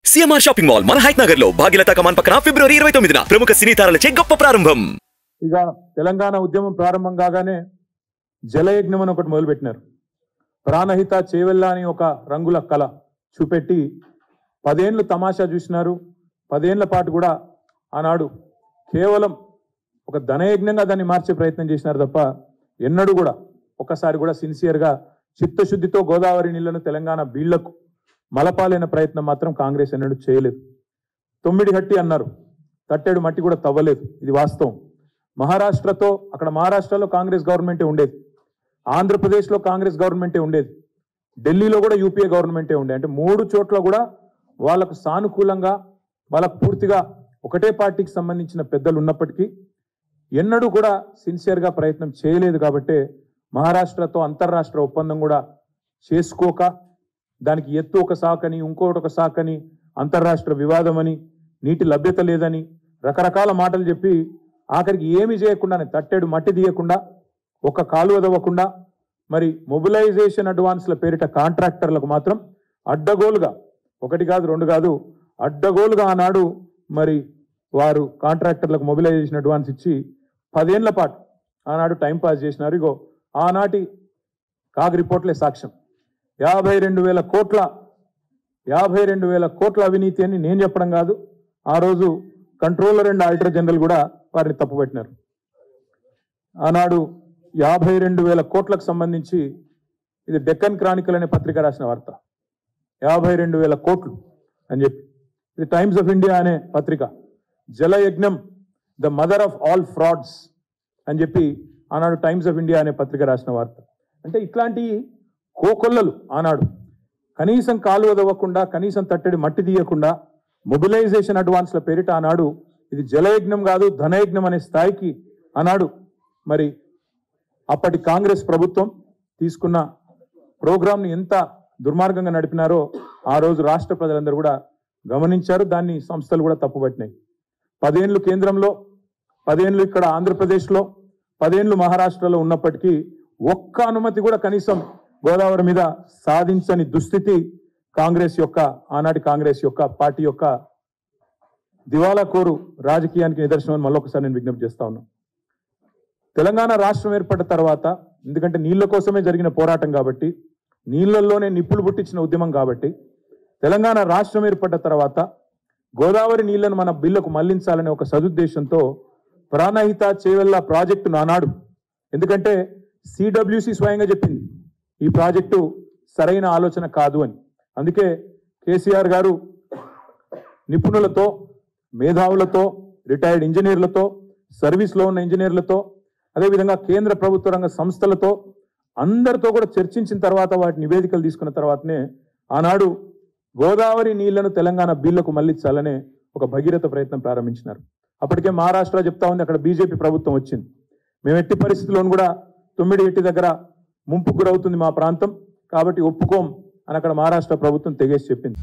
CMR shopping mall మన height Nagar లో భాగ్యలతా కమాన్ పక్కన ఫిబ్రవరి 29న ప్రముఖ సినీ తారలచే గొప్ప ప్రారంభం. ఇక తెలంగాణ ఉద్యమం ప్రారంభం కాగానే జలయజ్ఞం అని ఒకటి మొదలుపెట్టినారు. ప్రాణహిత చేవెళ్ళ అని ఒక రంగుల కళ చూపెట్టి 10 ఏళ్ళు తమాషా చూసినారు. 10 ఏళ్ల పాటు కూడా ఆనాడు కేవలం ఒక ధనయజ్ఞంగా దాన్ని మార్చే ప్రయత్నం చేసినారు తప్ప ఎన్నడూ కూడా ఒక్కసారి కూడా సిన్సియర్గా చిత్తశుద్ధితో గోదావరి నీళ్లను తెలంగాణ బీళ్లకు మలపాలైన ప్రయత్నం మాత్రం కాంగ్రెస్ ఎన్నడూ చేయలేదు. 9 హట్టి అన్నారు, తట్టెడు మట్టి కూడా తవ్వలేదు. ఇది వాస్తవం. మహారాష్ట్రతో అక్కడ మహారాష్ట్రలో కాంగ్రెస్ గవర్నమెంటే ఉండేది, ఆంధ్రప్రదేశ్లో కాంగ్రెస్ గవర్నమెంటే ఉండేది, ఢిల్లీలో కూడా యూపీఏ గవర్నమెంటే ఉండేది. అంటే 3 చోట్ల కూడా వాళ్ళకు సానుకూలంగా వాళ్ళకు పూర్తిగా ఒకటే పార్టీకి సంబంధించిన పెద్దలు ఉన్నప్పటికీ ఎన్నడూ కూడా సిన్సియర్గా ప్రయత్నం చేయలేదు. కాబట్టే మహారాష్ట్రతో అంతర్రాష్ట్ర ఒప్పందం కూడా చేసుకోక దానికి ఎత్తు ఒక సాకని ఇంకోటి ఒక సాకని అంతర్రాష్ట్ర వివాదమని నీటి లభ్యత లేదని రకరకాల మాటలు చెప్పి ఆఖరికి ఏమి చేయకుండానే తట్టెడు మట్టి తీయకుండా ఒక కాలువ దవ్వకుండా మరి మొబిలైజేషన్ అడ్వాన్స్ల పేరిట కాంట్రాక్టర్లకు మాత్రం అడ్డగోలుగా 1 కాదు 2 కాదు అడ్డగోలుగా ఆనాడు మరి వారు కాంట్రాక్టర్లకు మొబిలైజేషన్ అడ్వాన్స్ ఇచ్చి 10 ఏళ్ల పాటు ఆనాడు టైంపాస్ చేసినారు. ఇగో ఆనాటి కాగ్ రిపోర్ట్లే సాక్ష్యం. 52,000 కోట్ల అవినీతి అని నేను చెప్పడం కాదు, ఆ రోజు కంట్రోలర్ అండ్ ఆడిటర్ జనరల్ కూడా వారిని తప్పుపట్టినారు. ఆనాడు 52,000 కోట్లకు సంబంధించి ఇది డెక్కన్ క్రానికల్ అనే పత్రిక రాసిన వార్త. 52,000 కోట్లు అని చెప్పి ఇది టైమ్స్ ఆఫ్ ఇండియా అనే పత్రిక జలయజ్ఞం the mother of all frauds అని చెప్పి ఆనాడు టైమ్స్ ఆఫ్ ఇండియా అనే పత్రిక రాసిన వార్త. అంటే ఇట్లాంటి కోకొల్లలు ఆనాడు కనీసం కాలువ దవ్వకుండా కనీసం తట్టడి మట్టి తీయకుండా మొబిలైజేషన్ అడ్వాన్స్ల పేరిట ఆనాడు ఇది జలయజ్ఞం కాదు ధనయజ్ఞం అనే స్థాయికి ఆనాడు మరి అప్పటి కాంగ్రెస్ ప్రభుత్వం తీసుకున్న ప్రోగ్రాంని ఎంత దుర్మార్గంగా నడిపినారో ఆ రోజు రాష్ట్ర ప్రజలందరూ కూడా గమనించారు. దాన్ని సంస్థలు కూడా తప్పుపట్టినాయి. 10 ఏళ్ళు కేంద్రంలో 10 ఏళ్ళు ఇక్కడ ఆంధ్రప్రదేశ్లో 10 ఏళ్ళు మహారాష్ట్రలో ఉన్నప్పటికీ ఒక్క అనుమతి కూడా కనీసం గోదావరి మీద సాధించని దుస్థితి కాంగ్రెస్ యొక్క ఆనాటి కాంగ్రెస్ యొక్క పార్టీ యొక్క దివాలా కోరు రాజకీయానికి నిదర్శనం అని మళ్ళొకసారి నేను విజ్ఞప్తి చేస్తా ఉన్నాను. తెలంగాణ రాష్ట్రం ఏర్పడ్డ తర్వాత ఎందుకంటే నీళ్ల కోసమే జరిగిన పోరాటం కాబట్టి, నీళ్లలోనే నిప్పులు పుట్టించిన ఉద్యమం కాబట్టి తెలంగాణ రాష్ట్రం ఏర్పడ్డ తర్వాత గోదావరి నీళ్లను మన బిల్లుకు మళ్లించాలనే ఒక సదుద్దేశంతో ప్రాణహిత చేవెళ్ళ ప్రాజెక్టును ఆనాడు, ఎందుకంటే సిడబ్ల్యూసి స్వయంగా చెప్పింది ఈ ప్రాజెక్టు సరైన ఆలోచన కాదు అని. అందుకే కేసీఆర్ గారు నిపుణులతో మేధావులతో రిటైర్డ్ ఇంజనీర్లతో సర్వీస్లో ఉన్న ఇంజనీర్లతో అదేవిధంగా కేంద్ర ప్రభుత్వ రంగ సంస్థలతో అందరితో కూడా చర్చించిన తర్వాత వాటి నివేదికలు తీసుకున్న తర్వాతనే ఆనాడు గోదావరి నీళ్లను తెలంగాణ బిల్లుకు మళ్లించాలనే ఒక భగీరథ ప్రయత్నం ప్రారంభించినారు. అప్పటికే మహారాష్ట్ర చెప్తా ఉంది, అక్కడ బీజేపీ ప్రభుత్వం వచ్చింది. మేము ఎట్టి పరిస్థితుల్లోనూ కూడా 9 ఎట్టి దగ్గర ముంపుకు గురవుతుంది మా ప్రాంతం కాబట్టి ఒప్పుకోం అని అక్కడ మహారాష్ట్ర ప్రభుత్వం తెగేసి చెప్పింది.